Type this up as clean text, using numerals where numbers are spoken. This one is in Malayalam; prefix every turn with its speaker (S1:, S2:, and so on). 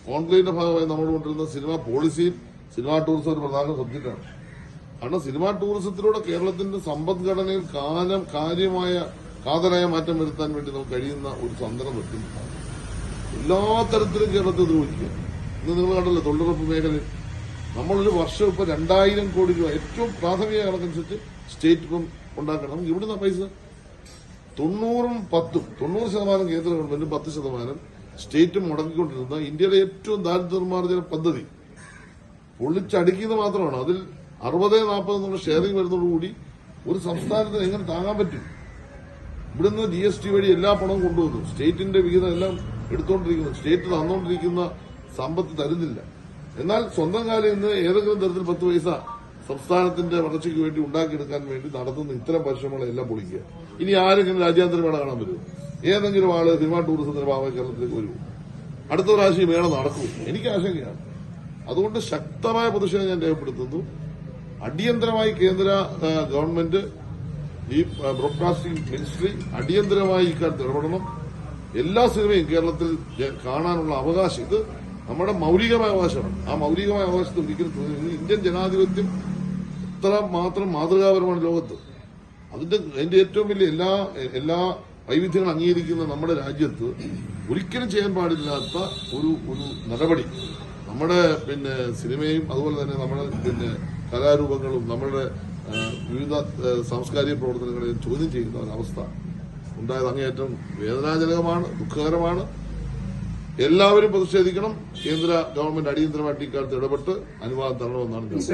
S1: കോൺക്ലേവിന്റെ ഭാഗമായി നമ്മൾ കൊണ്ടിരുന്ന സിനിമ പോളിസിയിൽ സിനിമാ ടൂറിസം ഒരു പ്രധാന സബ്ജക്റ്റാണ്. കാരണം സിനിമാ ടൂറിസത്തിലൂടെ കേരളത്തിന്റെ സമ്പദ്ഘടനയിൽ കാതലായ മാറ്റം വരുത്താൻ വേണ്ടി നമുക്ക് കഴിയുന്ന ഒരു തന്ത്രം വെക്കുന്നുണ്ട്. എല്ലാ തരത്തിലും കേരളത്തെ ദ്രോഹിക്കുക. ഇന്ന് നിങ്ങൾ കണ്ടല്ലോ തൊഴിലുറപ്പ് മേഖലയിൽ നമ്മളൊരു വർഷം ഇപ്പൊ 2000 കോടി രൂപ ഏറ്റവും പ്രാഥമിക കണക്കനുസരിച്ച് സ്റ്റേറ്റ് ഇപ്പം ഉണ്ടാക്കണം. ഇവിടുന്ന പൈസ 90% കേന്ദ്ര ഗവൺമെന്റും 10% സ്റ്റേറ്റും മുടക്കിക്കൊണ്ടിരുന്ന ഇന്ത്യയിലെ ഏറ്റവും ദാരിദ്ര്യ നിർമ്മാർജ്ജന പദ്ധതി പൊളിച്ചടിക്കുന്നത് മാത്രമാണ്. അതിൽ 60-40 എന്നുള്ള ഷെയറിംഗ് വരുന്നതോടുകൂടി ഒരു സംസ്ഥാനത്തിന് എങ്ങനെ താങ്ങാൻ പറ്റും? ഇവിടുന്ന് GST വഴി എല്ലാ പണവും കൊണ്ടുവന്നു. സ്റ്റേറ്റിന്റെ വിഹിതം എല്ലാം എടുത്തുകൊണ്ടിരിക്കുന്നു. സ്റ്റേറ്റ് തന്നുകൊണ്ടിരിക്കുന്ന സമ്പത്ത് തരുന്നില്ല. എന്നാൽ സ്വന്തം കാലിൽ നിന്ന് ഏതെങ്കിലും തരത്തിൽ 10 പൈസ സംസ്ഥാനത്തിന്റെ വളർച്ചയ്ക്ക് വേണ്ടി ഉണ്ടാക്കിയെടുക്കാൻ വേണ്ടി നടത്തുന്ന ഇത്തരം പരിശ്രമങ്ങളെല്ലാം പൊളിക്കുക. ഇനി ആരെങ്കിലും രാജ്യാന്തര മേള കാണാൻ വരുമോ? ഏതെങ്കിലും ആള് സിനിമാ ടൂറിസത്തിന്റെ ഭാഗമായി കേരളത്തിലേക്ക് വരുമോ? അടുത്ത പ്രാവശ്യം മേള നടക്കുമോ? എനിക്ക് ആശങ്കയാണ്. അതുകൊണ്ട് ശക്തമായ പ്രതിഷേധം ഞാൻ രേഖപ്പെടുത്തുന്നു. അടിയന്തരമായി കേന്ദ്ര ഗവൺമെന്റ് ഈ ബ്രോഡ്കാസ്റ്റിംഗ് മിനിസ്ട്രി അടിയന്തരമായി ഇക്കാര്യത്തിൽ ഇടപെടണം. എല്ലാ സിനിമയും കേരളത്തിൽ കാണാനുള്ള അവകാശം ഇത് നമ്മുടെ മൌലികമായ അവകാശമാണ്. ആ മൌലികമായ അവകാശത്തെ ഒരിക്കലും ഇന്ത്യൻ ജനാധിപത്യം എത്ര മാത്രം മാതൃകാപരമാണ് ലോകത്ത്. അതിന്റെ ഏറ്റവും വലിയ എല്ലാ വൈവിധ്യങ്ങളും അംഗീകരിക്കുന്ന നമ്മുടെ രാജ്യത്ത് ഒരിക്കലും ചെയ്യാൻ പാടില്ലാത്ത ഒരു നടപടി നമ്മുടെ സിനിമയും അതുപോലെ തന്നെ നമ്മുടെ കലാരൂപങ്ങളും നമ്മുടെ വിവിധ സാംസ്കാരിക പ്രവർത്തനങ്ങളെയും ചോദ്യം ചെയ്യുന്ന ഒരവസ്ഥ ഉണ്ടായത് അങ്ങേയറ്റം വേദനാജനകമാണ്, ദുഃഖകരമാണ്. എല്ലാവരും പ്രതിഷേധിക്കണം. കേന്ദ്ര ഗവൺമെന്റ് അടിയന്തരമായിട്ട് ഇക്കാലത്ത് ഇടപെട്ട് അനുവാദം തരണമെന്നാണ്